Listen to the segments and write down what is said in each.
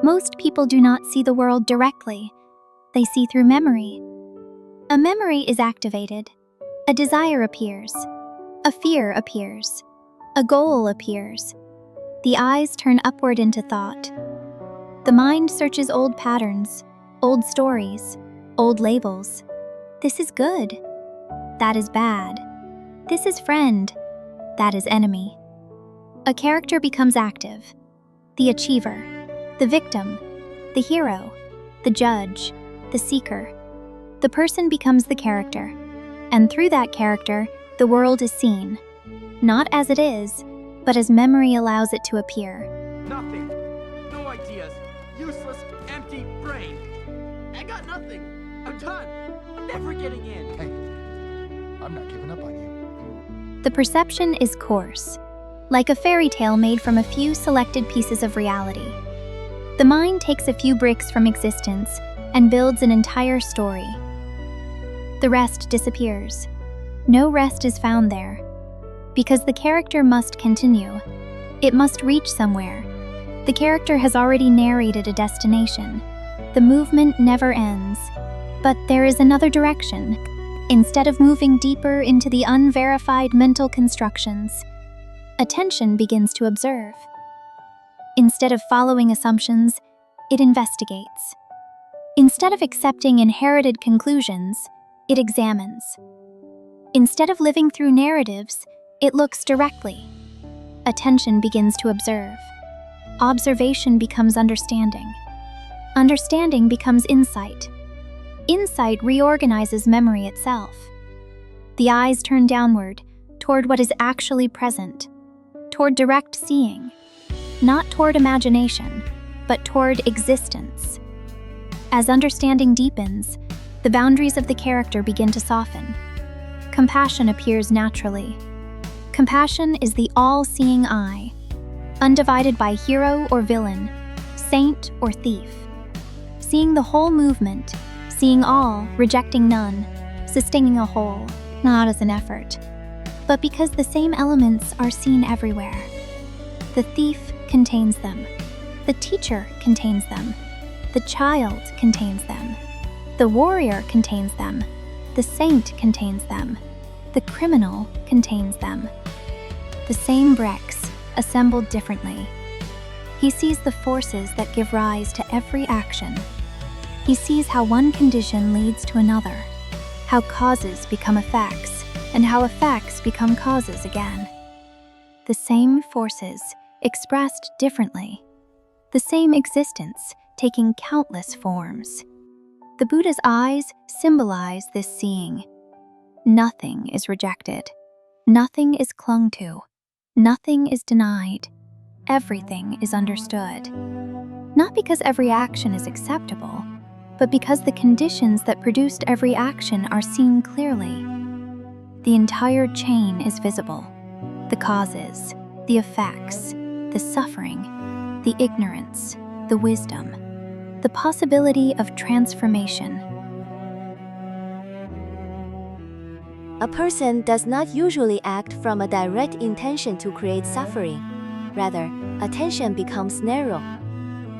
Most people do not see the world directly. They see through memory. A memory is activated. A desire appears. A fear appears. A goal appears. The eyes turn upward into thought. The mind searches old patterns, old stories, old labels. This is good. That is bad. This is friend. That is enemy. A character becomes active. The achiever, the victim, the hero, the judge, the seeker. The person becomes the character, and through that character, the world is seen, not as it is, but as memory allows it to appear. Nothing. No ideas. Useless, empty brain. I got nothing. I'm done. I'm never getting in. Hey, I'm not giving up on you. The perception is coarse, like a fairy tale made from a few selected pieces of reality. The mind takes a few bricks from existence and builds an entire story. The rest disappears. No rest is found there. Because the character must continue. It must reach somewhere. The character has already narrated a destination. The movement never ends. But there is another direction. Instead of moving deeper into the unverified mental constructions, attention begins to observe. Instead of following assumptions, it investigates. Instead of accepting inherited conclusions, it examines. Instead of living through narratives, it looks directly. Attention begins to observe. Observation becomes understanding. Understanding becomes insight. Insight reorganizes memory itself. The eyes turn downward, toward what is actually present, toward direct seeing, not toward imagination, but toward existence. As understanding deepens, the boundaries of the character begin to soften. Compassion appears naturally. Compassion is the all-seeing eye, undivided by hero or villain, saint or thief. Seeing the whole movement, seeing all, rejecting none, sustaining a whole, not as an effort, but because the same elements are seen everywhere. The thief contains them. The teacher contains them. The child contains them. The warrior contains them. The saint contains them. The criminal contains them. The same bricks, assembled differently. He sees the forces that give rise to every action. He sees how one condition leads to another, how causes become effects, and how effects become causes again. The same forces, expressed differently. The same existence, taking countless forms. The Buddha's eyes symbolize this seeing. Nothing is rejected. Nothing is clung to. Nothing is denied. Everything is understood. Not because every action is acceptable, but because the conditions that produced every action are seen clearly. The entire chain is visible. The causes, the effects, the suffering, the ignorance, the wisdom, the possibility of transformation. A person does not usually act from a direct intention to create suffering. Rather, attention becomes narrow.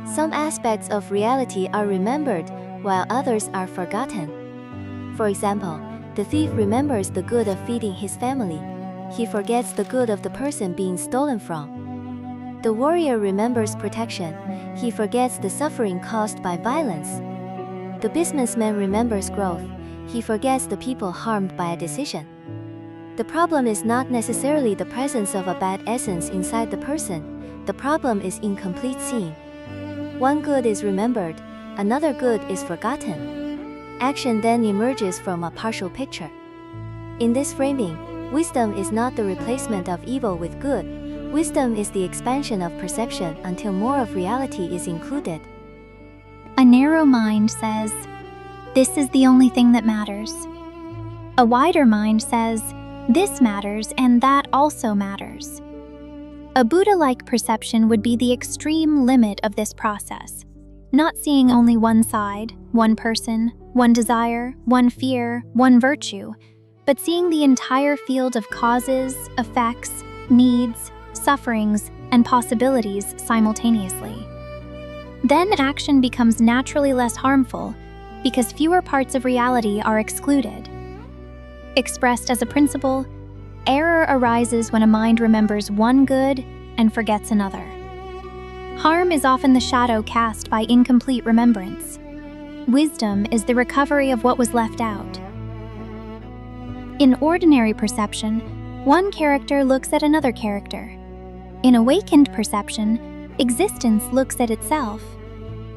Some aspects of reality are remembered, while others are forgotten. For example, the thief remembers the good of feeding his family. He forgets the good of the person being stolen from. The warrior remembers protection. He forgets the suffering caused by violence. The businessman remembers growth. He forgets the people harmed by a decision. The problem is not necessarily the presence of a bad essence inside the person. The problem is incomplete seeing. One good is remembered, another good is forgotten. Action then emerges from a partial picture. In this framing, wisdom is not the replacement of evil with good. Wisdom is the expansion of perception until more of reality is included. A narrow mind says, "This is the only thing that matters." A wider mind says, "This matters and that also matters." A Buddha-like perception would be the extreme limit of this process, not seeing only one side, one person, one desire, one fear, one virtue, but seeing the entire field of causes, effects, needs, sufferings, and possibilities simultaneously. Then action becomes naturally less harmful because fewer parts of reality are excluded. Expressed as a principle, error arises when a mind remembers one good and forgets another. Harm is often the shadow cast by incomplete remembrance. Wisdom is the recovery of what was left out. In ordinary perception, one character looks at another character. In awakened perception, existence looks at itself.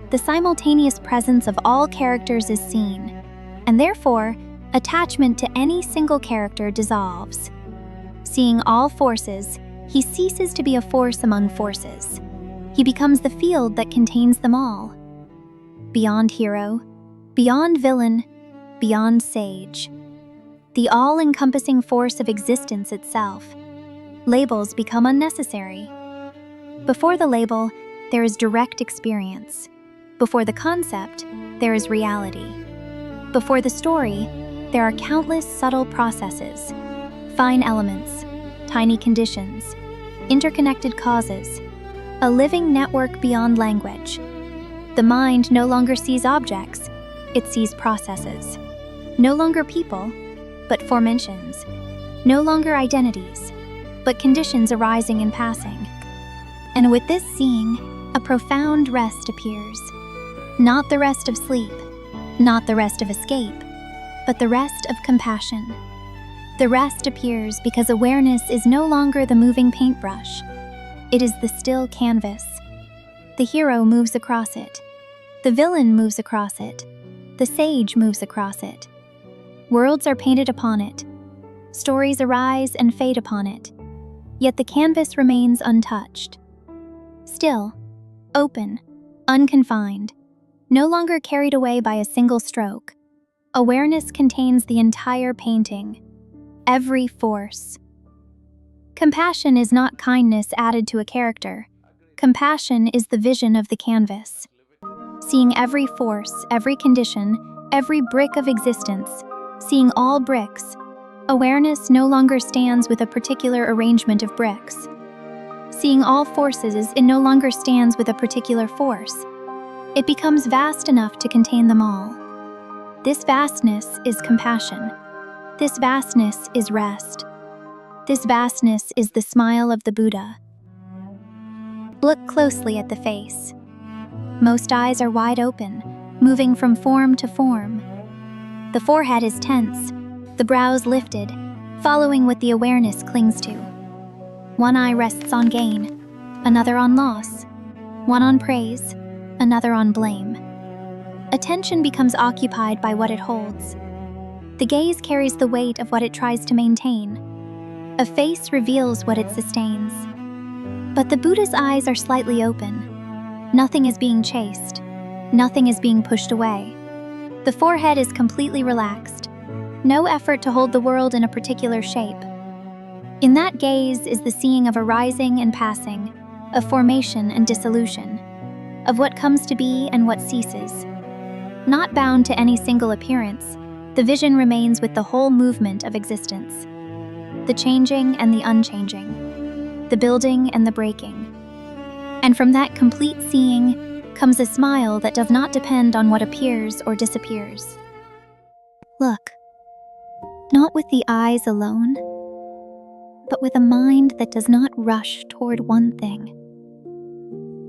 The simultaneous presence of all characters is seen, and therefore, attachment to any single character dissolves. Seeing all forces, he ceases to be a force among forces. He becomes the field that contains them all. Beyond hero, beyond villain, beyond sage. The all-encompassing force of existence itself. Labels become unnecessary. Before the label, there is direct experience. Before the concept, there is reality. Before the story, there are countless subtle processes, fine elements, tiny conditions, interconnected causes, a living network beyond language. The mind no longer sees objects, it sees processes. No longer people, but formations. No longer identities, but conditions arising and passing. And with this seeing, a profound rest appears. Not the rest of sleep, not the rest of escape, but the rest of compassion. The rest appears because awareness is no longer the moving paintbrush. It is the still canvas. The hero moves across it. The villain moves across it. The sage moves across it. Worlds are painted upon it. Stories arise and fade upon it. Yet the canvas remains untouched. Still, open, unconfined, no longer carried away by a single stroke. Awareness contains the entire painting, every force. Compassion is not kindness added to a character. Compassion is the vision of the canvas. Seeing every force, every condition, every brick of existence, seeing all bricks, awareness no longer stands with a particular arrangement of bricks. Seeing all forces, it no longer stands with a particular force. It becomes vast enough to contain them all. This vastness is compassion. This vastness is rest. This vastness is the smile of the Buddha. Look closely at the face. Most eyes are wide open, moving from form to form. The forehead is tense, the brows lifted, following what the awareness clings to. One eye rests on gain, another on loss, one on praise, another on blame. Attention becomes occupied by what it holds. The gaze carries the weight of what it tries to maintain. A face reveals what it sustains. But the Buddha's eyes are slightly open. Nothing is being chased. Nothing is being pushed away. The forehead is completely relaxed. No effort to hold the world in a particular shape. In that gaze is the seeing of arising and passing, of formation and dissolution, of what comes to be and what ceases. Not bound to any single appearance, the vision remains with the whole movement of existence. The changing and the unchanging, the building and the breaking. And from that complete seeing comes a smile that does not depend on what appears or disappears. Look, not with the eyes alone, but with a mind that does not rush toward one thing.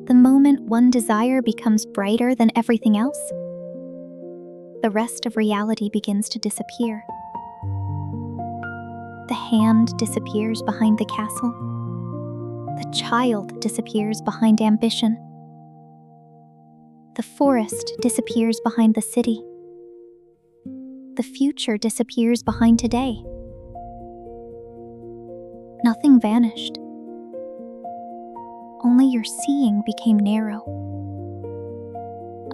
The moment one desire becomes brighter than everything else, the rest of reality begins to disappear. The hand disappears behind the castle. The child disappears behind ambition. The forest disappears behind the city. The future disappears behind today. Nothing vanished. Only your seeing became narrow.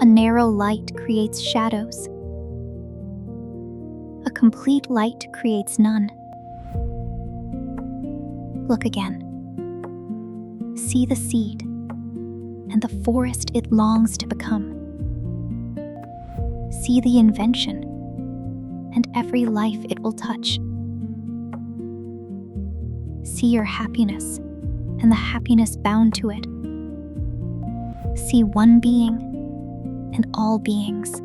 A narrow light creates shadows. A complete light creates none. Look again. See the seed and the forest it longs to become. See the invention and every life it will touch. See your happiness and the happiness bound to it. See one being and all beings.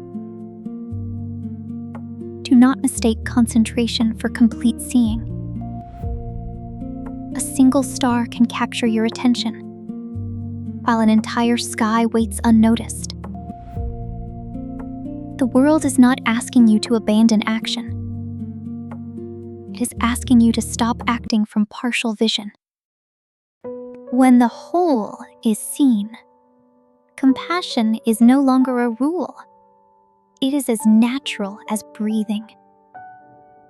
Do not mistake concentration for complete seeing. A single star can capture your attention, while an entire sky waits unnoticed. The world is not asking you to abandon action. It is asking you to stop acting from partial vision. When the whole is seen, compassion is no longer a rule. It is as natural as breathing.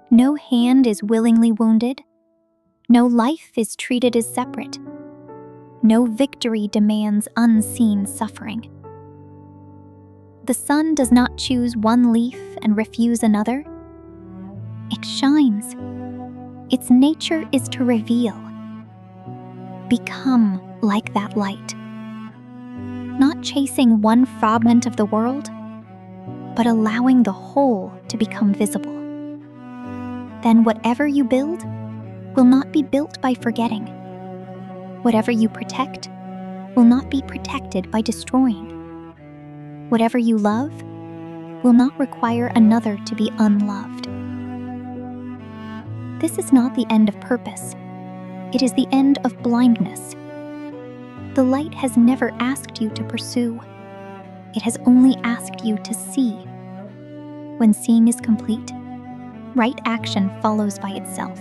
No hand is willingly wounded. No life is treated as separate. No victory demands unseen suffering. The sun does not choose one leaf and refuse another. It shines. Its nature is to reveal. Become like that light. Not chasing one fragment of the world, but allowing the whole to become visible. Then whatever you build will not be built by forgetting. Whatever you protect will not be protected by destroying. Whatever you love will not require another to be unloved. This is not the end of purpose. It is the end of blindness. The light has never asked you to pursue. It has only asked you to see. When seeing is complete, right action follows by itself.